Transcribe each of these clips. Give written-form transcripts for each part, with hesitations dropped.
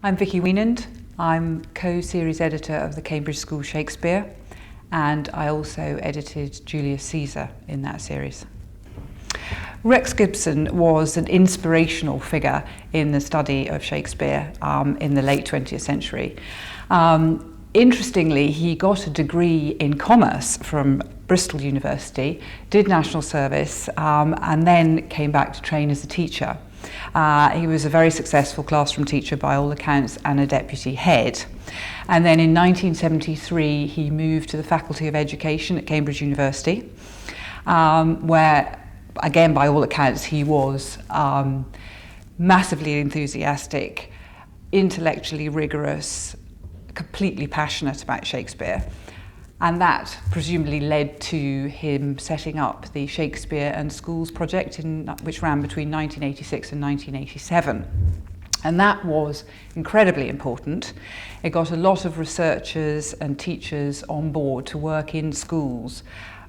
I'm Vicky Wienand. I'm co-series editor of the Cambridge School Shakespeare, and I also edited Julius Caesar in that series. Rex Gibson was an inspirational figure in the study of Shakespeare in the late 20th century. Interestingly, he got a degree in commerce from Bristol University, did national service, and then came back to train as a teacher. He was a very successful classroom teacher by all accounts and a deputy head. And then in 1973 he moved to the Faculty of Education at Cambridge University, where, again, by all accounts, he was massively enthusiastic, intellectually rigorous, completely passionate about Shakespeare. And that presumably led to him setting up the Shakespeare and Schools project, which ran between 1986 and 1987. And that was incredibly important. It got a lot of researchers and teachers on board to work in schools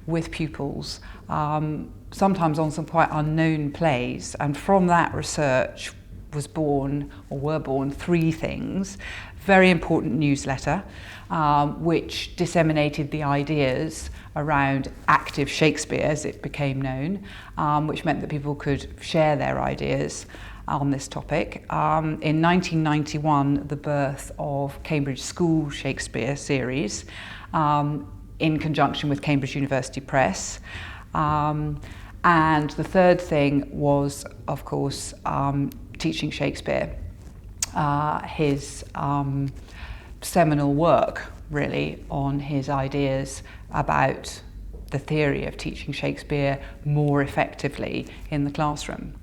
with pupils, sometimes on some quite unknown plays. And from that research were born three things. Very important newsletter, which disseminated the ideas around active Shakespeare, as it became known, which meant that people could share their ideas on this topic. In 1991, the birth of Cambridge School Shakespeare series, in conjunction with Cambridge University Press. And the third thing was, of course, Teaching Shakespeare, his seminal work, really, on his ideas about the theory of teaching Shakespeare more effectively in the classroom.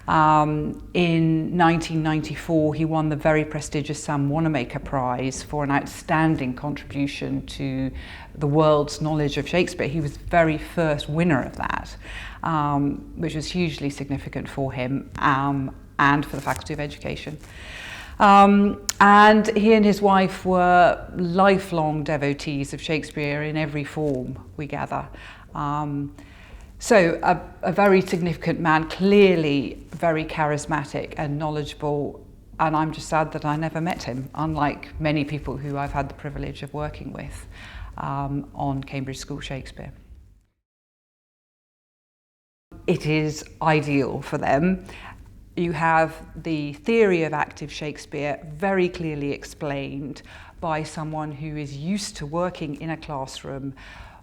In 1994, he won the very prestigious Sam Wanamaker Prize for an outstanding contribution to the world's knowledge of Shakespeare. He was the very first winner of that, which was hugely significant for him and for the Faculty of Education. And he and his wife were lifelong devotees of Shakespeare in every form, we gather. So a very significant man, clearly very charismatic and knowledgeable, and I'm just sad that I never met him, unlike many people who I've had the privilege of working with on Cambridge School Shakespeare. It is ideal for them. You have the theory of active Shakespeare very clearly explained by someone who is used to working in a classroom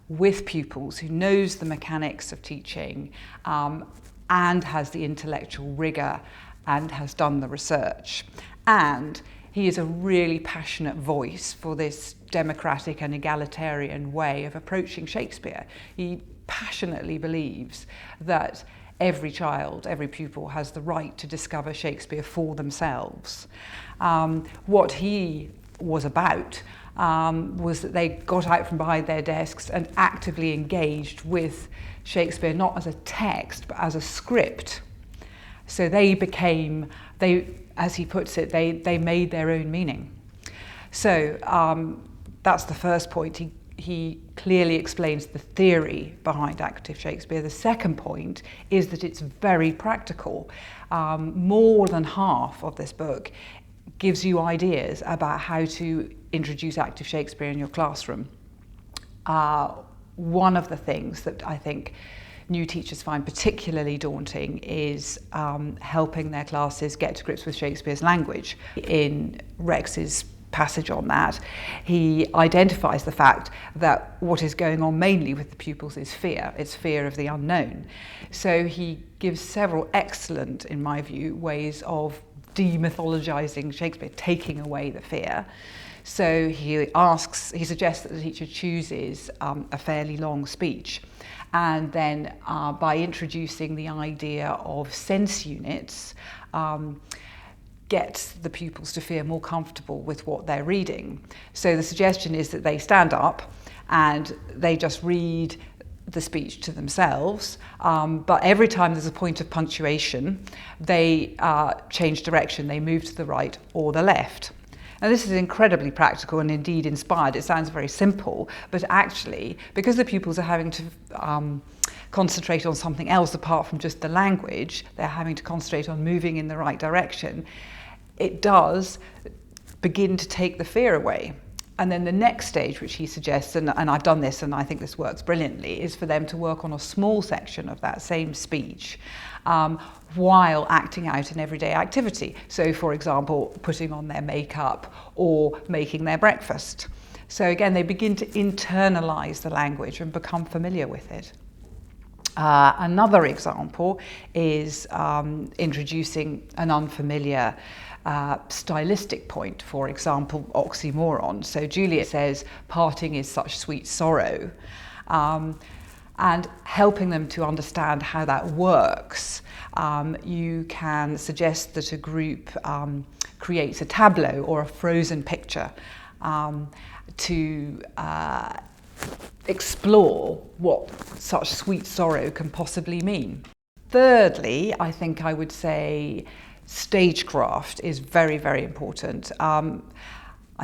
with pupils, who knows the mechanics of teaching and has the intellectual rigour and has done the research. And he is a really passionate voice for this democratic and egalitarian way of approaching Shakespeare. He passionately believes that every child, every pupil has the right to discover Shakespeare for themselves. What he was about was that they got out from behind their desks and actively engaged with Shakespeare, not as a text, but as a script. So as he puts it, they made their own meaning. So that's the first point. He clearly explains the theory behind active Shakespeare. The second point is that it's very practical. More than half of this book gives you ideas about how to introduce active Shakespeare in your classroom. One of the things that I think new teachers find particularly daunting is helping their classes get to grips with Shakespeare's language. In Rex's passage on that, he identifies the fact that what is going on mainly with the pupils is fear. It's fear of the unknown. So he gives several excellent, in my view, ways of demythologizing Shakespeare, taking away the fear. So he suggests that the teacher chooses a fairly long speech, and then by introducing the idea of sense units, gets the pupils to feel more comfortable with what they're reading. So the suggestion is that they stand up and they just read the speech to themselves, but every time there's a point of punctuation, they change direction, they move to the right or the left. Now, this is incredibly practical and indeed inspired. It sounds very simple, but actually, because the pupils are having to concentrate on something else apart from just the language, they're having to concentrate on moving in the right direction, it does begin to take the fear away. And then the next stage, which he suggests, and I've done this and I think this works brilliantly, is for them to work on a small section of that same speech while acting out an everyday activity. So, for example, putting on their makeup or making their breakfast. So again, they begin to internalize the language and become familiar with it. Another example is introducing an unfamiliar stylistic point, for example, oxymoron. So Juliet says, parting is such sweet sorrow, and helping them to understand how that works. You can suggest that a group creates a tableau or a frozen picture to explore what such sweet sorrow can possibly mean. Thirdly, I think I would say stagecraft is very, very important. I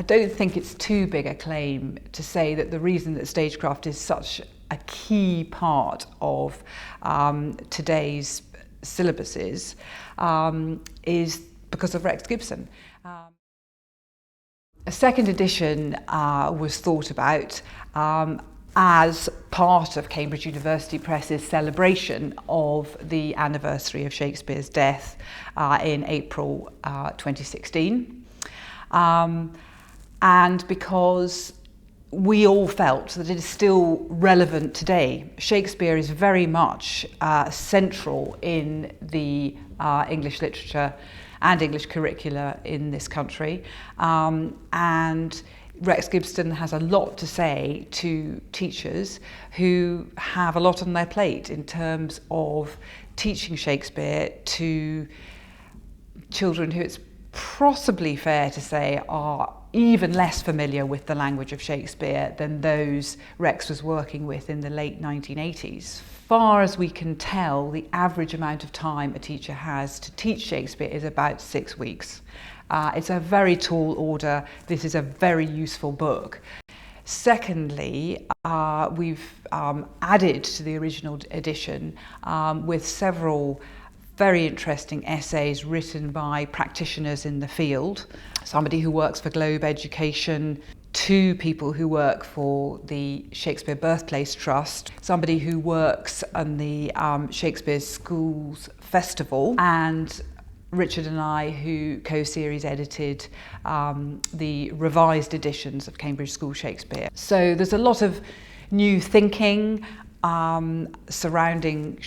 don't think it's too big a claim to say that the reason that stagecraft is such a key part of today's syllabuses is because of Rex Gibson. A second edition was thought about as part of Cambridge University Press's celebration of the anniversary of Shakespeare's death in April 2016. And because we all felt that it is still relevant today. Shakespeare is very much central in the English literature and English curricula in this country. And Rex Gibson has a lot to say to teachers who have a lot on their plate in terms of teaching Shakespeare to children who, it's possibly fair to say, are even less familiar with the language of Shakespeare than those Rex was working with in the late 1980s. Far as we can tell, the average amount of time a teacher has to teach Shakespeare is about 6 weeks. It's a very tall order. This is a very useful book. Secondly, we've added to the original edition with several very interesting essays written by practitioners in the field. Somebody who works for Globe Education, 2 people who work for the Shakespeare Birthplace Trust, somebody who works on the Shakespeare Schools Festival, and Richard and I, who co-series edited the revised editions of Cambridge School Shakespeare. So there's a lot of new thinking surrounding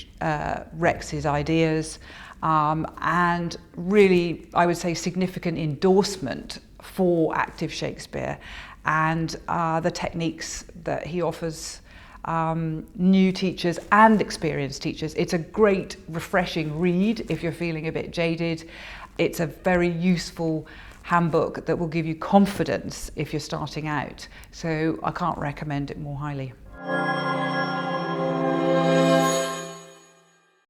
Rex's ideas, and really, I would say, significant endorsement for active Shakespeare and the techniques that he offers new teachers and experienced teachers. It's a great, refreshing read if you're feeling a bit jaded. It's a very useful handbook that will give you confidence if you're starting out. So I can't recommend it more highly.